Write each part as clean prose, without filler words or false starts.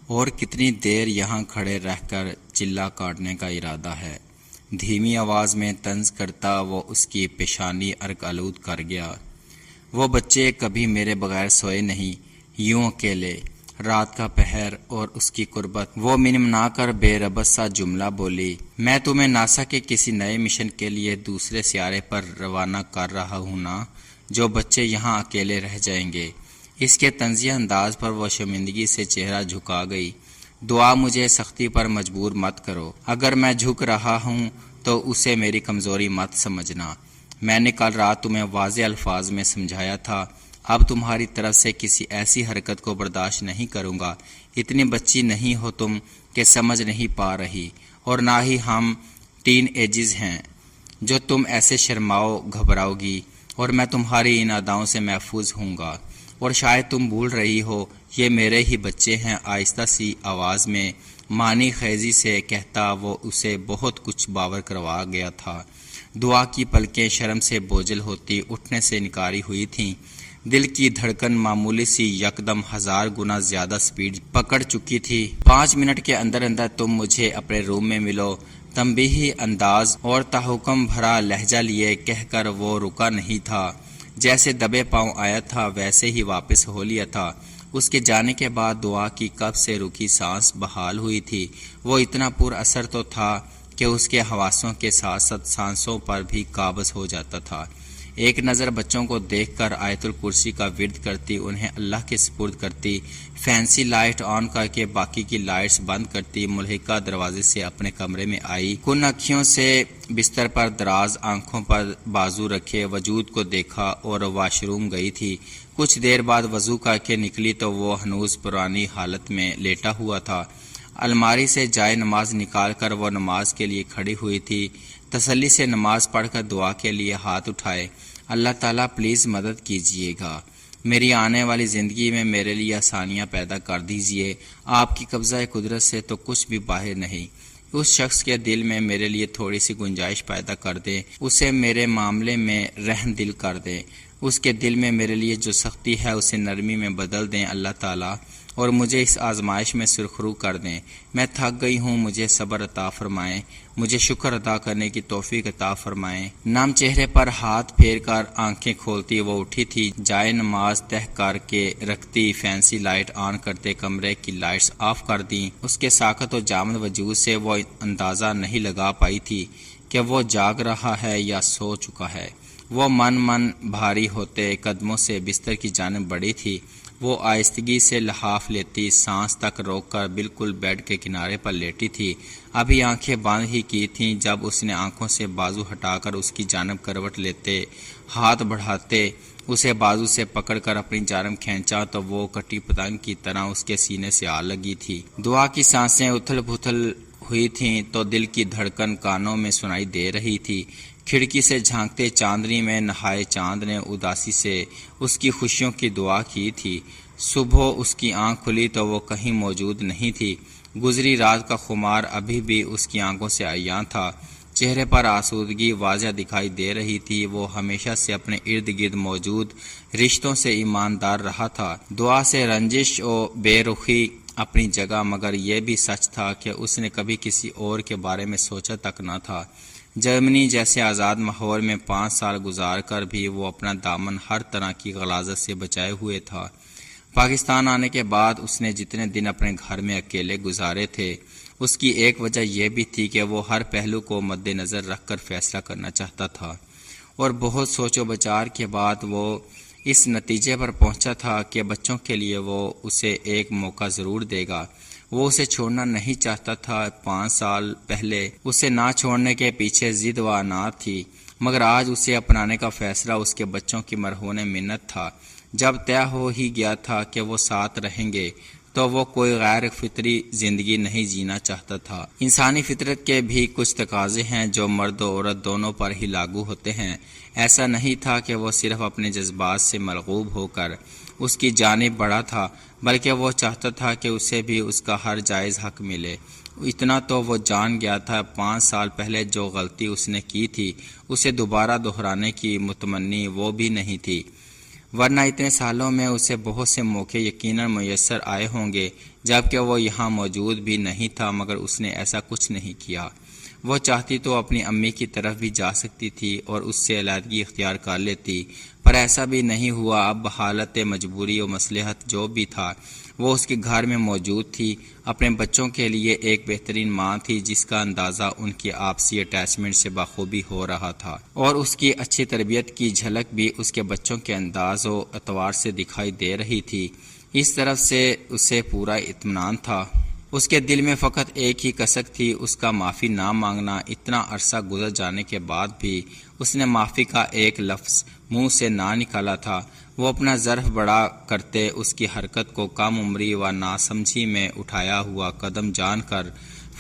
اور کتنی دیر یہاں کھڑے رہ کر چلا کاٹنے کا ارادہ ہے؟ دھیمی آواز میں طنز کرتا وہ اس کی پیشانی عرق آلود کر گیا۔ وہ بچے کبھی میرے بغیر سوئے نہیں، یوں اکیلے، رات کا پہر اور اس کی قربت۔ وہ منمنا کر بے ربط سا جملہ بولی، میں تمہیں ناسا کے کسی نئے مشن کے لیے دوسرے سیارے پر روانہ کر رہا ہوں نا، جو بچے یہاں اکیلے رہ جائیں گے۔ اس کے طنزیہ انداز پر وہ شرمندگی سے چہرہ جھکا گئی۔ دعا مجھے سختی پر مجبور مت کرو، اگر میں جھک رہا ہوں تو اسے میری کمزوری مت سمجھنا۔ میں نے کل رات تمہیں واضح الفاظ میں سمجھایا تھا، اب تمہاری طرف سے کسی ایسی حرکت کو برداشت نہیں کروں گا۔ اتنی بچی نہیں ہو تم کہ سمجھ نہیں پا رہی، اور نہ ہی ہم ٹین ایجز ہیں جو تم ایسے شرماؤ گھبراؤ گی، اور میں تمہاری ان اداؤں سے محفوظ ہوں گا۔ اور شاید تم بھول رہی ہو یہ میرے ہی بچے ہیں۔ آہستہ سی آواز میں معنی خیزی سے کہتا وہ اسے بہت کچھ باور کروا گیا تھا۔ دعا کی پلکیں شرم سے بوجھل ہوتی اٹھنے سے انکاری ہوئی تھیں۔ دل کی دھڑکن معمولی سی یکدم 1000 گنا زیادہ سپیڈ پکڑ چکی تھی۔ 5 منٹ کے اندر اندر تم مجھے اپنے روم میں ملو، تنبیہی انداز اور تحکم بھرا لہجہ لیے کہہ کر وہ رکا نہیں تھا۔ جیسے دبے پاؤں آیا تھا ویسے ہی واپس ہو لیا تھا۔ اس کے جانے کے بعد دعا کی کب سے رکی سانس بحال ہوئی تھی۔ وہ اتنا پر اثر تو تھا کہ اس کے حواسوں کے ساتھ ساتھ سانسوں پر بھی قابض ہو جاتا تھا۔ ایک نظر بچوں کو دیکھ کر آیت الکرسی کا ورد کرتی، انہیں اللہ کے سپرد کرتی، فینسی لائٹ آن کر کے باقی کی لائٹس بند کرتی، ملحقہ دروازے سے اپنے کمرے میں آئی، کن اکھیوں سے بستر پر دراز آنکھوں پر بازو رکھے وجود کو دیکھا اور واش روم گئی تھی۔ کچھ دیر بعد وضو کر کے نکلی تو وہ ہنوز پرانی حالت میں لیٹا ہوا تھا۔ الماری سے جائے نماز نکال کر وہ نماز کے لیے کھڑی ہوئی تھی۔ تسلی سے نماز پڑھ کر دعا کے لیے ہاتھ اٹھائے، اللہ تعالیٰ پلیز مدد کیجئے گا، میری آنے والی زندگی میں میرے لیے آسانیاں پیدا کر دیجئے، آپ کی قبضہ قدرت سے تو کچھ بھی باہر نہیں۔ اس شخص کے دل میں میرے لیے تھوڑی سی گنجائش پیدا کر دیں، اسے میرے معاملے میں رحم دل کر دیں، اس کے دل میں میرے لیے جو سختی ہے اسے نرمی میں بدل دیں اللہ تعالیٰ، اور مجھے اس آزمائش میں سرخرو کر دیں۔ میں تھک گئی ہوں، مجھے صبر عطا فرمائیں، مجھے شکر ادا کرنے کی توفیق عطا فرمائیں۔ نم چہرے پر ہاتھ پھیر کر آنکھیں کھولتی وہ اٹھی تھی، جائے نماز تہہ کر کے رکھتی، فینسی لائٹ آن کرتے کمرے کی لائٹس آف کر دیں۔ اس کے ساکت و جامد وجود سے وہ اندازہ نہیں لگا پائی تھی کہ وہ جاگ رہا ہے یا سو چکا ہے۔ وہ من بھاری ہوتے قدموں سے بستر کی جانب بڑھی تھی۔ وہ آہستگی سے لحاف لیتی، سانس تک روک کر بالکل بیڈ کے کنارے پر لیٹی تھی۔ ابھی آنکھیں بند ہی کی تھیں جب اس نے آنکھوں سے بازو ہٹا کر اس کی جانب کروٹ لیتے، ہاتھ بڑھاتے اسے بازو سے پکڑ کر اپنی جانب کھینچا تو وہ کٹی پتنگ کی طرح اس کے سینے سے آ لگی تھی۔ دعا کی سانسیں اتھل پتھل ہوئی تھیں تو دل کی دھڑکن کانوں میں سنائی دے رہی تھی۔ کھڑکی سے جھانکتے چاندنی میں نہائے چاند نے اداسی سے اس کی خوشیوں کی دعا کی تھی۔ صبح اس کی آنکھ کھلی تو وہ کہیں موجود نہیں تھی۔ گزری رات کا خمار ابھی بھی اس کی آنکھوں سے عیاں تھا، چہرے پر آسودگی واضح دکھائی دے رہی تھی۔ وہ ہمیشہ سے اپنے ارد گرد موجود رشتوں سے ایماندار رہا تھا۔ دعا سے رنجش و بے رخی اپنی جگہ، مگر یہ بھی سچ تھا کہ اس نے کبھی کسی اور کے بارے میں سوچا تک نہ تھا۔ جرمنی جیسے آزاد ماحول میں 5 سال گزار کر بھی وہ اپنا دامن ہر طرح کی غلاظت سے بچائے ہوئے تھا۔ پاکستان آنے کے بعد اس نے جتنے دن اپنے گھر میں اکیلے گزارے تھے، اس کی ایک وجہ یہ بھی تھی کہ وہ ہر پہلو کو مد نظر رکھ کر فیصلہ کرنا چاہتا تھا، اور بہت سوچ و بچار کے بعد وہ اس نتیجے پر پہنچا تھا کہ بچوں کے لیے وہ اسے ایک موقع ضرور دے گا۔ وہ اسے چھوڑنا نہیں چاہتا تھا۔ 5 سال پہلے اسے نہ چھوڑنے کے پیچھے ضد و عناد تھی، مگر آج اسے اپنانے کا فیصلہ اس کے بچوں کی مرہون منت تھا۔ جب طے ہو ہی گیا تھا کہ وہ ساتھ رہیں گے تو وہ کوئی غیر فطری زندگی نہیں جینا چاہتا تھا۔ انسانی فطرت کے بھی کچھ تقاضے ہیں جو مرد و عورت دونوں پر ہی لاگو ہوتے ہیں۔ ایسا نہیں تھا کہ وہ صرف اپنے جذبات سے مرغوب ہو کر اس کی جانب بڑھا تھا، بلکہ وہ چاہتا تھا کہ اسے بھی اس کا ہر جائز حق ملے۔ اتنا تو وہ جان گیا تھا، 5 سال پہلے جو غلطی اس نے کی تھی اسے دوبارہ دہرانے کی متمنی وہ بھی نہیں تھی۔ ورنہ اتنے سالوں میں اسے بہت سے موقع یقیناً میسر آئے ہوں گے جبکہ وہ یہاں موجود بھی نہیں تھا، مگر اس نے ایسا کچھ نہیں کیا۔ وہ چاہتی تو اپنی امی کی طرف بھی جا سکتی تھی اور اس سے علیحدگی اختیار کر لیتی، پر ایسا بھی نہیں ہوا۔ اب حالت مجبوری و مصلحت جو بھی تھا وہ اس کے گھر میں موجود تھی، اپنے بچوں کے لیے ایک بہترین ماں تھی جس کا اندازہ ان کی آپسی اٹیچمنٹ سے بخوبی ہو رہا تھا، اور اس کی اچھی تربیت کی جھلک بھی اس کے بچوں کے انداز و اطوار سے دکھائی دے رہی تھی۔ اس طرف سے اسے پورا اطمینان تھا۔ اس کے دل میں فقط ایک ہی کسک تھی، اس کا معافی نہ مانگنا۔ اتنا عرصہ گزر جانے کے بعد بھی اس نے معافی کا ایک لفظ منہ سے نہ نکالا تھا۔ وہ اپنا ظرف بڑا کرتے اس کی حرکت کو کم عمری و ناسمجھی میں اٹھایا ہوا قدم جان کر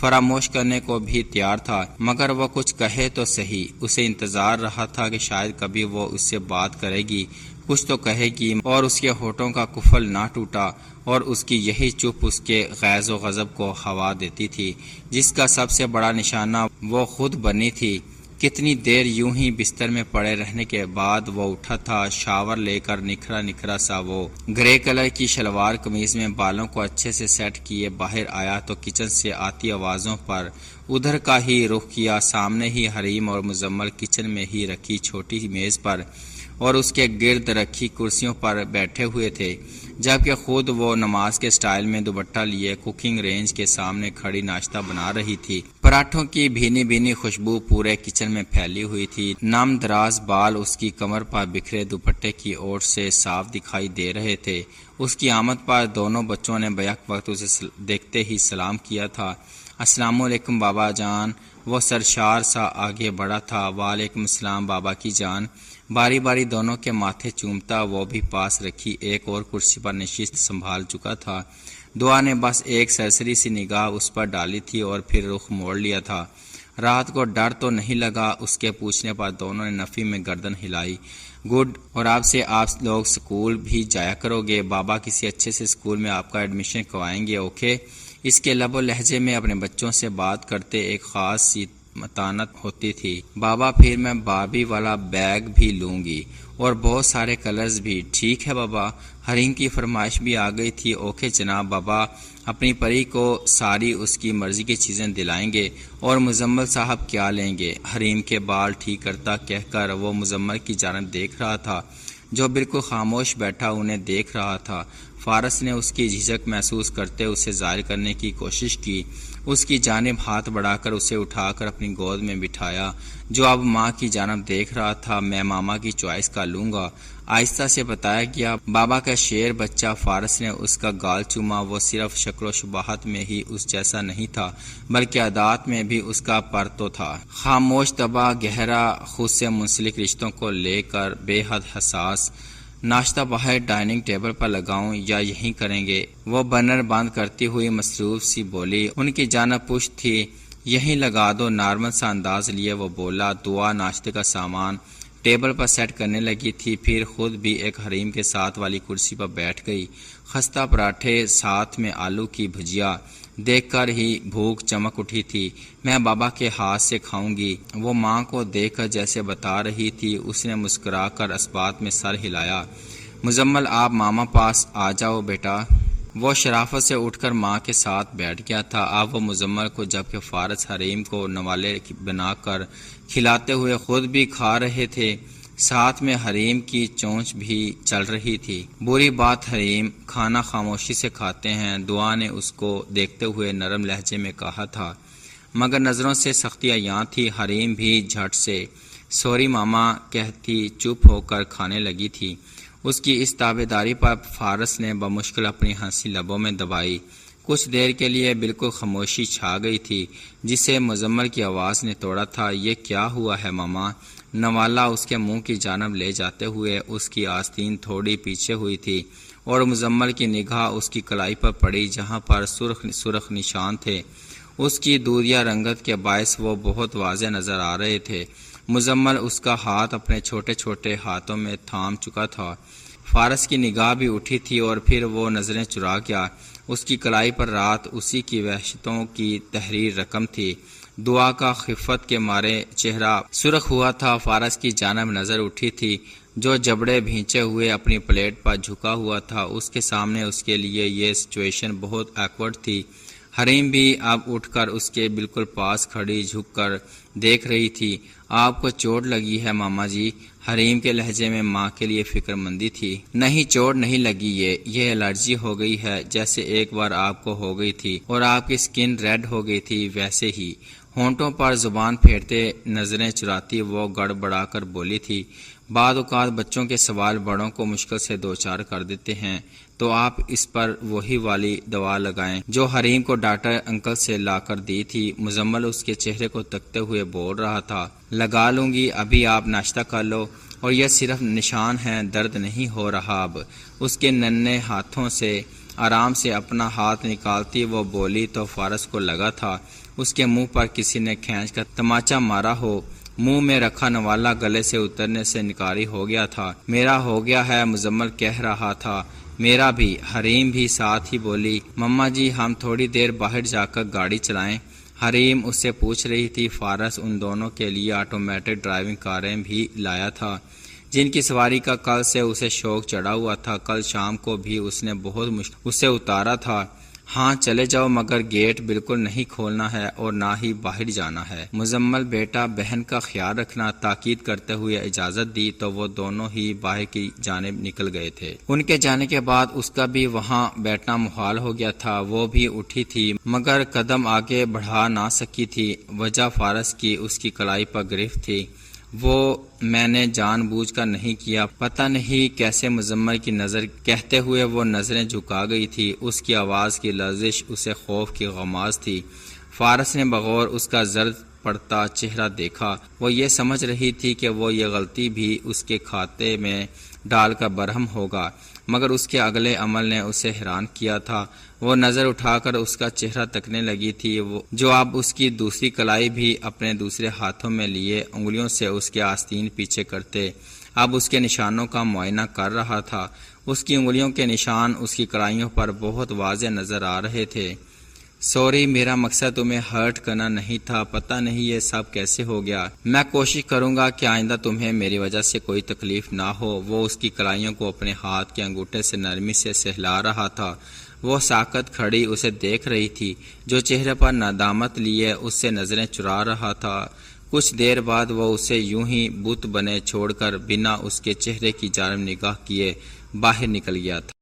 فراموش کرنے کو بھی تیار تھا، مگر وہ کچھ کہے تو صحیح۔ اسے انتظار رہا تھا کہ شاید کبھی وہ اس سے بات کرے گی، کچھ تو کہے گی، اور اس کے ہونٹوں کا قفل نہ ٹوٹا، اور اس کی یہی چپ اس کے غیظ و غضب کو ہوا دیتی تھی، جس کا سب سے بڑا نشانہ وہ خود بنی تھی۔ کتنی دیر یوں ہی بستر میں پڑے رہنے کے بعد وہ اٹھا تھا۔ شاور لے کر نکھرا سا وہ گرے کلر کی شلوار قمیض میں بالوں کو اچھے سے سیٹ کیے باہر آیا تو کچن سے آتی آوازوں پر ادھر کا ہی رخ کیا۔ سامنے ہی حریم اور مزمل کچن میں ہی رکھی چھوٹی میز پر اور اس کے گرد رکھی کرسیوں پر بیٹھے ہوئے تھے، جبکہ خود وہ نماز کے سٹائل میں دوپٹہ لیے کوکنگ رینج کے سامنے کھڑی ناشتہ بنا رہی تھی۔ پراٹھوں کی بھینی بھینی خوشبو پورے کچن میں پھیلی ہوئی تھی۔ نم دراز بال اس کی کمر پر بکھرے دوپٹے کی اوٹ سے صاف دکھائی دے رہے تھے۔ اس کی آمد پر دونوں بچوں نے بیک وقت اسے دیکھتے ہی سلام کیا تھا۔ السلام علیکم بابا جان۔ وہ سرشار سا آگے بڑھا تھا۔ وعلیکم السلام بابا کی جان۔ باری باری دونوں کے ماتھے چومتا وہ بھی پاس رکھی ایک اور کرسی پر نشست سنبھال چکا تھا۔ دعا نے بس ایک سرسری سی نگاہ اس پر ڈالی تھی اور پھر رخ موڑ لیا تھا۔ رات کو ڈر تو نہیں لگا؟ اس کے پوچھنے پر دونوں نے نفی میں گردن ہلائی۔ گڈ، اور آپ لوگ سکول بھی جایا کرو گے؟ بابا کسی اچھے سے سکول میں آپ کا ایڈمیشن کروائیں گے، اوکے؟ اس کے لب و لہجے میں اپنے بچوں سے بات کرتے ایک خاص سی متانت ہوتی تھی۔ بابا پھر میں باربی والا بیگ بھی لوں گی اور بہت سارے کلرز بھی۔ ٹھیک ہے بابا۔ حریم کی فرمائش بھی آ گئی تھی۔ اوکے جناب۔ بابا اپنی پری کو ساری اس کی مرضی کی چیزیں دلائیں گے، اور مزمل صاحب کیا لیں گے؟ حریم کے بال ٹھیک کرتا کہہ کر وہ مزمل کی جانب دیکھ رہا تھا جو بالکل خاموش بیٹھا انہیں دیکھ رہا تھا۔ فارس نے اس کی جھجک محسوس کرتے اسے ظاہر کرنے کی کوشش کی، اس کی جانب ہاتھ بڑھا کر اسے اٹھا کر اپنی گود میں بٹھایا، جو اب ماں کی جانب دیکھ رہا تھا۔ میں ماما کی چوائس کا لوں گا، آہستہ سے بتایا گیا۔ بابا کا شیر بچہ فارس نے اس کا گال چوما۔ وہ صرف شکل و شباہت میں ہی اس جیسا نہیں تھا بلکہ عادات میں بھی اس کا پرتو تھا۔ خاموش طبع، گہرا، خود سے منسلک رشتوں کو لے کر بے حد حساس۔ ناشتہ باہر ڈائننگ ٹیبل پر لگاؤں یا یہیں کریں گے؟ وہ برنر بند کرتی ہوئی مصروف سی بولی۔ ان کی جانب پشت تھی۔ یہیں لگا دو، نارمل سا انداز لیے وہ بولا۔ دعا ناشتے کا سامان ٹیبل پر سیٹ کرنے لگی تھی، پھر خود بھی ایک حریم کے ساتھ والی کرسی پر بیٹھ گئی۔ خستہ پراٹھے ساتھ میں آلو کی بھجیا دیکھ کر ہی بھوک چمک اٹھی تھی۔ میں بابا کے ہاتھ سے کھاؤں گی، وہ ماں کو دیکھ کر جیسے بتا رہی تھی۔ اس نے مسکرا کر اسبات میں سر ہلایا۔ مزمل آپ ماما پاس آ جاؤ بیٹا۔ وہ شرافت سے اٹھ کر ماں کے ساتھ بیٹھ گیا تھا۔ اب وہ مزمل کو، جبکہ فارس حریم کو نوالے بنا کر کھلاتے ہوئے خود بھی کھا رہے تھے، ساتھ میں حریم کی چونچ بھی چل رہی تھی۔ بری بات حریم، کھانا خاموشی سے کھاتے ہیں، دعا نے اس کو دیکھتے ہوئے نرم لہجے میں کہا تھا، مگر نظروں سے سختی عیاں تھی۔ حریم بھی جھٹ سے سوری ماما کہتی چپ ہو کر کھانے لگی تھی۔ اس کی اس تابعداری پر فارس نے بمشکل اپنی ہنسی لبوں میں دبائی۔ کچھ دیر کے لیے بالکل خاموشی چھا گئی تھی، جسے مزمل کی آواز نے توڑا تھا۔ یہ کیا ہوا ہے ماما؟ نوالا اس کے منہ کی جانب لے جاتے ہوئے، اس کی آستین تھوڑی پیچھے ہوئی تھی اور مزمل کی نگاہ اس کی کلائی پر پڑی جہاں پر سرخ سرخ نشان تھے۔ اس کی دودھیا رنگت کے باعث وہ بہت واضح نظر آ رہے تھے۔ مزمل اس کا ہاتھ اپنے چھوٹے چھوٹے ہاتھوں میں تھام چکا تھا۔ فارس کی نگاہ بھی اٹھی تھی اور پھر وہ نظریں چرا گیا۔ اس کی کلائی پر رات اسی کی وحشتوں کی تحریر رقم تھی۔ دعا کا خفت کے مارے چہرہ سرخ ہوا تھا۔ فارس کی جانب نظر اٹھی تھی۔ جو جبڑے بھینچے ہوئے اپنی پلیٹ پر جھکا ہوا تھا، اس کے سامنے اس کے لیے یہ سچویشن بہت ایکورڈ تھی۔ حریم بھی اب اٹھ کر اس کے بالکل پاس کھڑی جھک کر دیکھ رہی تھی۔ آپ کو چوٹ لگی ہے ماما جی؟ حریم کے لہجے میں ماں کے لیے فکر مندی تھی۔ نہیں، چوٹ نہیں لگی، یہ الرجی ہو گئی ہے، جیسے ایک بار آپ کو ہو گئی تھی اور آپ کی سکن ریڈ ہو گئی تھی ویسے ہی۔ ہونٹوں پر زبان پھیرتے نظریں چراتی وہ گڑبڑا کر بولی تھی، بعض اوقات بچوں کے سوال بڑوں کو مشکل سے دوچار کر دیتے ہیں، تو آپ اس پر وہی والی دوا لگائیں جو حریم کو ڈاکٹر انکل سے لا کر دی تھی۔ مزمل اس کے چہرے کو تکتے ہوئے بول رہا تھا، لگا لوں گی، ابھی آپ ناشتہ کر لو۔ اور یہ صرف نشان ہے، درد نہیں ہو رہا اب۔ اس کے ننھے ہاتھوں سے آرام سے اپنا ہاتھ نکالتی وہ بولی تو فارس کو لگا تھا اس کے منہ پر کسی نے کھینچ کر تماچا مارا ہو۔ منہ میں رکھا نوالا گلے سے اترنے سے انکاری ہو گیا تھا۔ میرا ہو گیا ہے، مزمل کہہ رہا تھا۔ میرا بھی، حریم بھی ساتھ ہی بولی۔ مما جی ہم تھوڑی دیر باہر جا کر گاڑی چلائیں؟ حریم اس سے پوچھ رہی تھی۔ فارس ان دونوں کے لیے آٹومیٹک ڈرائیونگ کاریں بھی لایا تھا، جن کی سواری کا کل سے اسے شوق چڑھا ہوا تھا۔ کل شام کو بھی اس نے بہت مشکل اسے اتارا تھا۔ ہاں چلے جاؤ، مگر گیٹ بالکل نہیں کھولنا ہے اور نہ ہی باہر جانا ہے۔ مزمل بیٹا بہن کا خیال رکھنا، تاکید کرتے ہوئے اجازت دی تو وہ دونوں ہی باہر کی جانب نکل گئے تھے۔ ان کے جانے کے بعد اس کا بھی وہاں بیٹھنا محال ہو گیا تھا۔ وہ بھی اٹھی تھی مگر قدم آگے بڑھا نہ سکی تھی۔ وجہ فارس کی اس کی کلائی پر گرفت تھی۔ وہ میں نے جان بوجھ کر نہیں کیا، پتہ نہیں کیسے مزمل کی نظر کہتے ہوئے وہ نظریں جھکا گئی تھی۔ اس کی آواز کی لرزش اسے خوف کی غماز تھی۔ فارس نے بغور اس کا زرد پڑتا چہرہ دیکھا۔ وہ یہ سمجھ رہی تھی کہ وہ یہ غلطی بھی اس کے کھاتے میں ڈال کر برہم ہوگا، مگر اس کے اگلے عمل نے اسے حیران کیا تھا۔ وہ نظر اٹھا کر اس کا چہرہ تکنے لگی تھی، جو اب اس کی دوسری کلائی بھی اپنے دوسرے ہاتھوں میں لیے انگلیوں سے اس کے آستین پیچھے کرتے اب اس کے نشانوں کا معائنہ کر رہا تھا۔ اس کی انگلیوں کے نشان اس کی کلائیوں پر بہت واضح نظر آ رہے تھے۔ سوری، میرا مقصد تمہیں ہرٹ کرنا نہیں تھا، پتہ نہیں یہ سب کیسے ہو گیا۔ میں کوشش کروں گا کہ آئندہ تمہیں میری وجہ سے کوئی تکلیف نہ ہو۔ وہ اس کی کلائیوں کو اپنے ہاتھ کے انگوٹھے سے نرمی سے سہلا رہا تھا۔ وہ ساکت کھڑی اسے دیکھ رہی تھی، جو چہرے پر ندامت لیے اس سے نظریں چرا رہا تھا۔ کچھ دیر بعد وہ اسے یوں ہی بت بنے چھوڑ کر بنا اس کے چہرے کی جانب نگاہ کیے باہر نکل گیا تھا۔